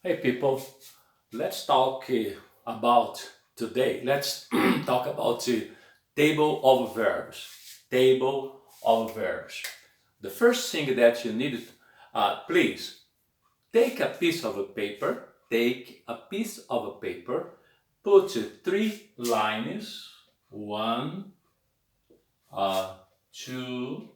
Hey people, let's talk about today. Let's talk about the table of verbs. Table of verbs. The first thing that you need, please take a piece of a paper. Take a piece of a paper. Put three lines. One, two,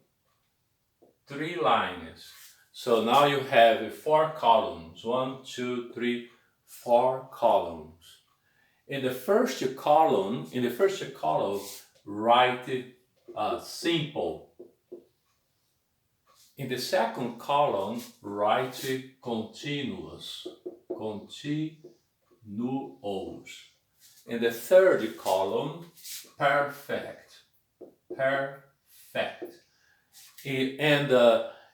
three lines. So now you have four columns. One, two, three, four columns. In the first column, write simple. In the second column, write continuous. Continuous. In the third column, perfect. Perfect. And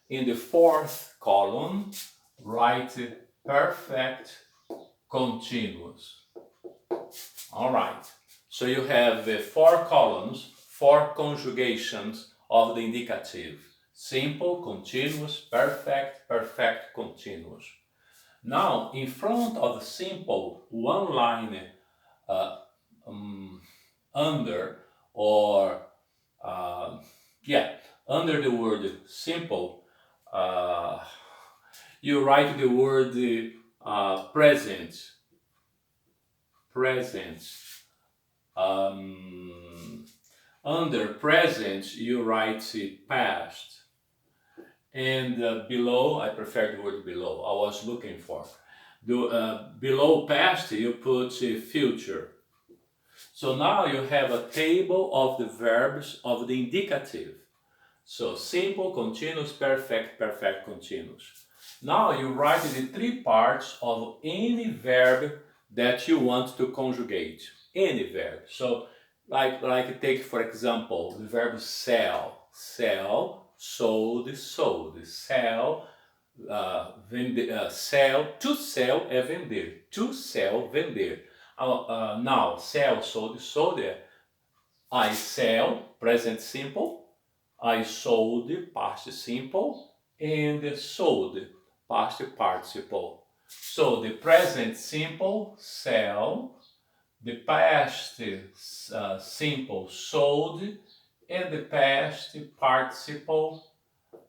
in the fourth column, write perfect continuous. All right. So you have four columns, four conjugations of the indicative. Simple, continuous, perfect, perfect, continuous. Now, in front of the simple, one line uh, under or under the word simple, you write the word present. Present. Under present, you write past. And below, I prefer the word below. I was looking for. Below past, you put future. So now you have a table of the verbs of the indicative. So simple, continuous, perfect, perfect, continuous. Now you write the three parts of any verb that you want to conjugate. Any verb. So like take for example the verb sell. Sell, sold, sold. Sell, sell, to sell é vender. To sell, vender. Now, sell, sold, sold. I sell, present simple. I sold, past simple. And sold, past participle. So the present simple, sell. The past simple, sold. And the past participle,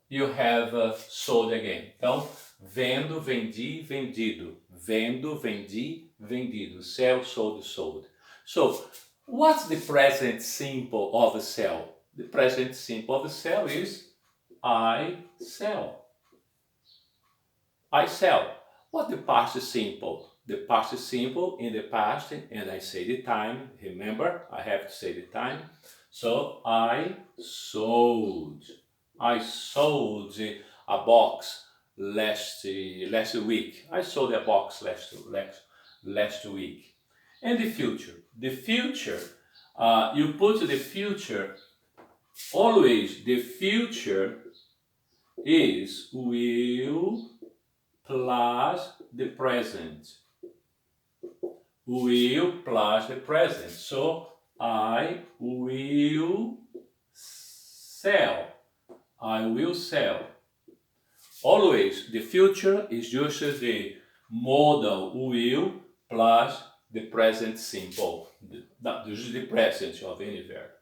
you have sold again. Então, vendo, vendi, vendido. Vendo, vendi, vendido. Sell, sold, sold. So, what's the present simple of sell? The present simple of sell is I sell. I sell. What the past simple? The past simple in the past, and I say the time. Remember, I have to say the time. So, I sold. I sold a box last week. I sold a box last week. And the future. The future, you put the future, always the future is will plus the present. Will plus the present. So, I will sell. I will sell. Always, the future is just the modal will plus the present simple. This is the present of any verb.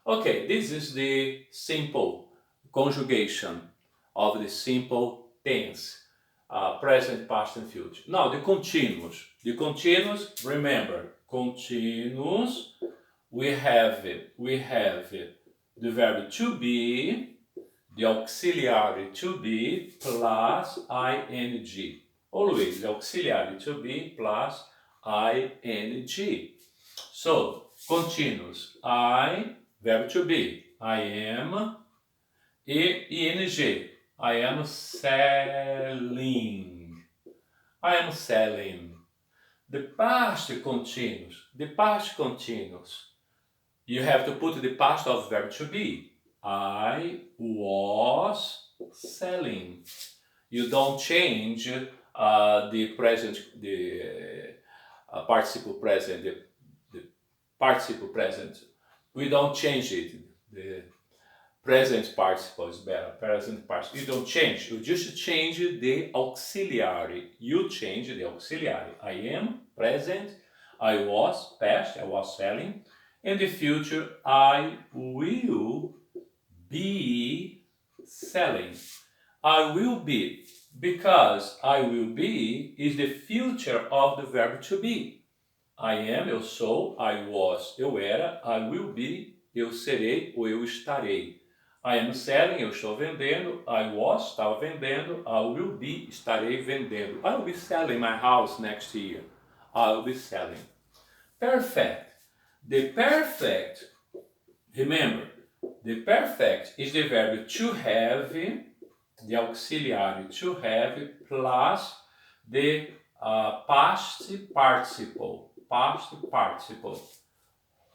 Okay, this is the simple conjugation of the simple tense. Present, past, and future. Now, the continuous. The continuous, remember, continuous, we have the verb to be, the auxiliary to be plus ing. Always the auxiliary to be plus ing. So, continuous. I, verb to be. I am. Ing. I am selling. I am selling. The past continuous. The past continuous. You have to put the past of verb to be. I was selling. You don't change the present, the participle present, the participle present. We don't change it. Present participle is better. Present participle. You don't change. You just change the auxiliary. You change the auxiliary. I am, present. I was, past. I was selling. In the future, I will be selling. I will be, because I will be is the future of the verb to be. I am, eu sou, I was, eu era, I will be, eu serei ou eu estarei. I am selling, eu estou vendendo, I was, estava vendendo, I will be, estarei vendendo. I will be selling my house next year. I will be selling. Perfect. The perfect, remember, the perfect is the verb to have, the auxiliary to have, plus the past participle. Past participle.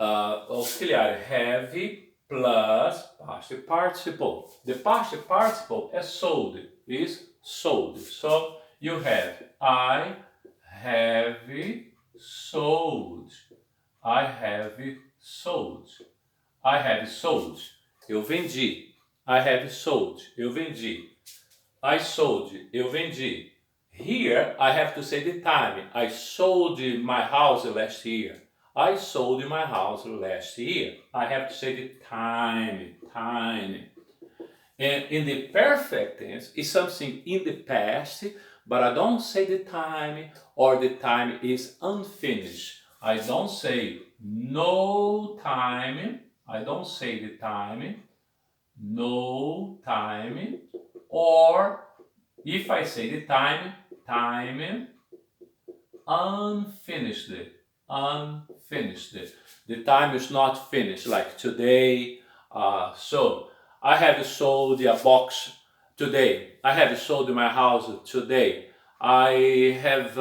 Auxiliary have plus past participle. The past participle is sold. So you have I have sold. I have sold. I have sold. Eu vendi. I have sold. Eu vendi. I sold. Eu vendi. Here I have to say the time. I sold my house last year. I sold my house last year. I have to say the time. And in the perfect tense, it's something in the past, but I don't say the time or the time is unfinished. I don't say no time. I don't say the time. No time. Or if I say the time unfinished. The time is not finished, like today. So I have sold a box today. I have sold my house today. I have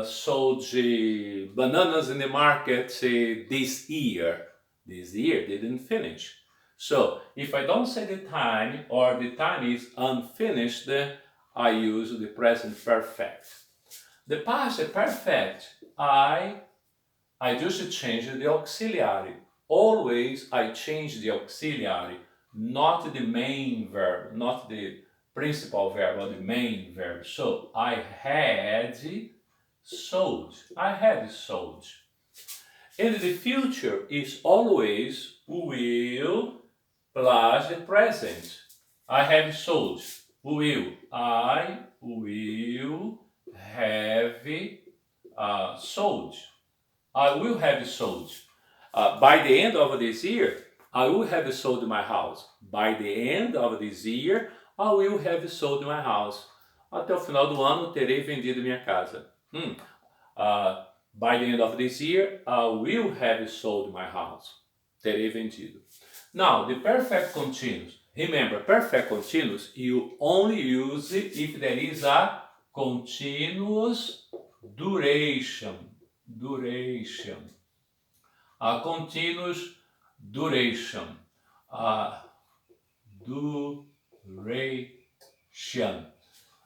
sold bananas in the market this year. This year didn't finish. So if I don't say the time or the time is unfinished, I use the present perfect. The past perfect, I just change the auxiliary. Always I change the auxiliary, not the main verb, not the principal verb or the main verb. So I had sold. I had sold. And the future is always will plus the present. I have sold. Will. I will have sold. I will have sold. By the end of this year, I will have sold my house. By the end of this year, I will have sold my house. Até o final do ano, terei vendido minha casa. By the end of this year, I will have sold my house. Terei vendido. Now, the perfect continuous. Remember, perfect continuous, you only use it if there is a continuous duration. A continuous duration.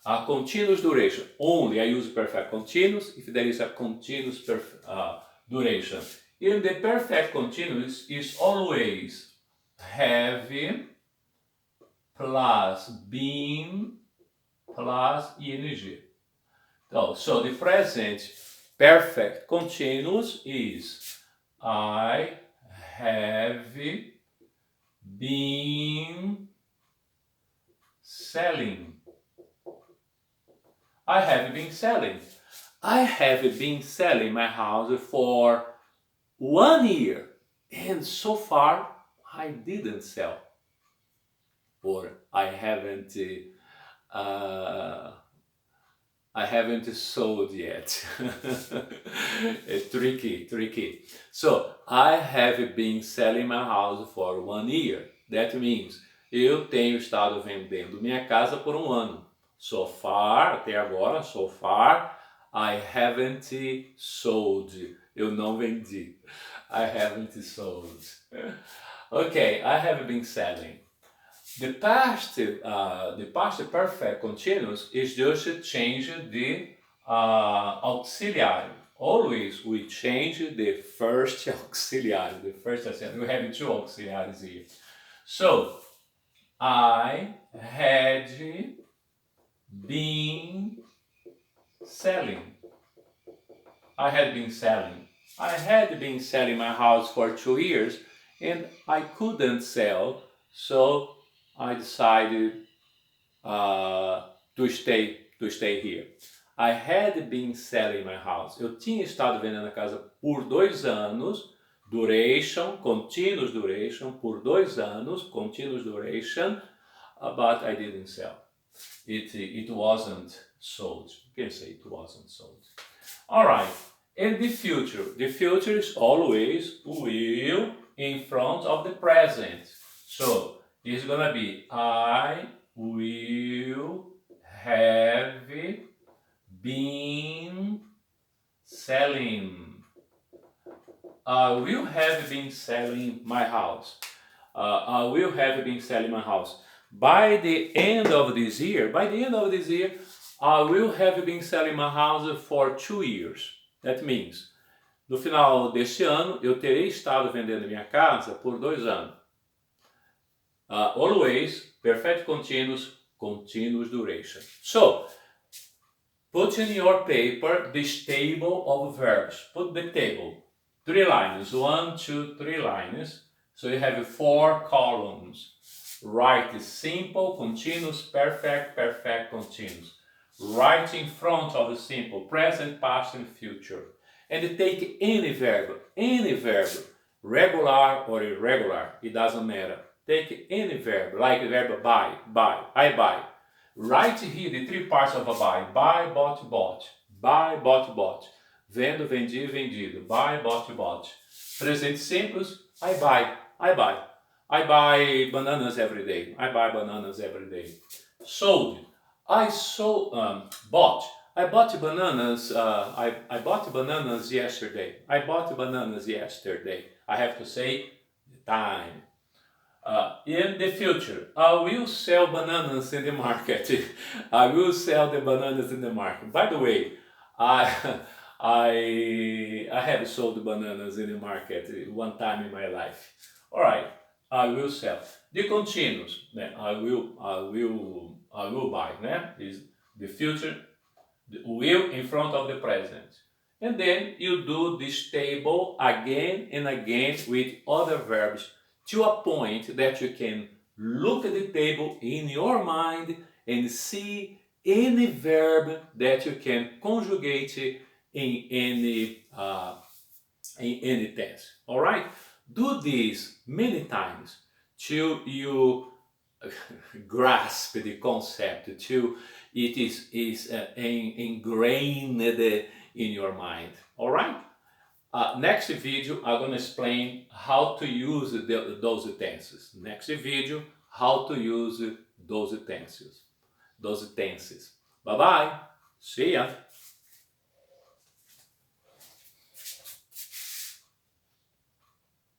A continuous duration. Only I use perfect continuous if there is a continuous duration. In the perfect continuous is always have plus been plus ing. So the present perfect continuous is I have been selling. I have been selling. I have been selling my house for 1 year, and so far I didn't sell, or I haven't sold yet. Tricky. So I have been selling my house for 1 year. That means eu tenho estado vendendo minha casa por 1 ano. So far, até agora, so far, I haven't sold. Eu não vendi. I haven't sold. Okay, I have been selling. The past perfect continuous is just change the auxiliary. always we change the first auxiliary. The first auxiliary. We have two auxiliaries here. So, I had been selling. I had been selling. I had been selling my house for 2 years and I couldn't sell, so I decided to stay here. I had been selling my house. Eu tinha estado vendendo a casa por 2 anos. Duration, continuous duration, por 2 anos, continuous duration, but I didn't sell. It wasn't sold. You can say it wasn't sold. All right. And the future is always will in front of the present. So it's gonna be I will have been selling. I will have been selling my house. I will have been selling my house. By the end of this year, I will have been selling my house for 2 years. That means, no final deste ano, eu terei estado vendendo minha casa por 2 anos. Always, perfect continuous, continuous duration. So, put in your paper this table of verbs. Put the table. 3 lines. 1, 2, 3 lines. So you have 4 columns. Write simple, continuous, perfect, perfect, continuous. Right in front of the simple, present, past, and future. And take any verb, regular or irregular, it doesn't matter. Take any verb, like the verb buy, I buy. Write here the 3 parts of a buy, bought, buy, bought. Vendo, vendi, vendido, buy, bought. Presente simples, I buy. I buy bananas every day. Sold. Bought. I bought bananas. I bought bananas yesterday. I have to say the time. In the future, I will sell bananas in the market. I will sell the bananas in the market. By the way, I have sold bananas in the market one time in my life. All right, I will sell. The continuous, I will buy. Is the future, the will in front of the present. And then you do this table again and again with other verbs to a point that you can look at the table in your mind and see any verb that you can conjugate in any tense. All right? Do this many times till you grasp the concept, till it is ingrained in your mind. All right? Next video, I'm going to explain how to use those tenses. Next video, how to use those tenses. Bye-bye. See ya.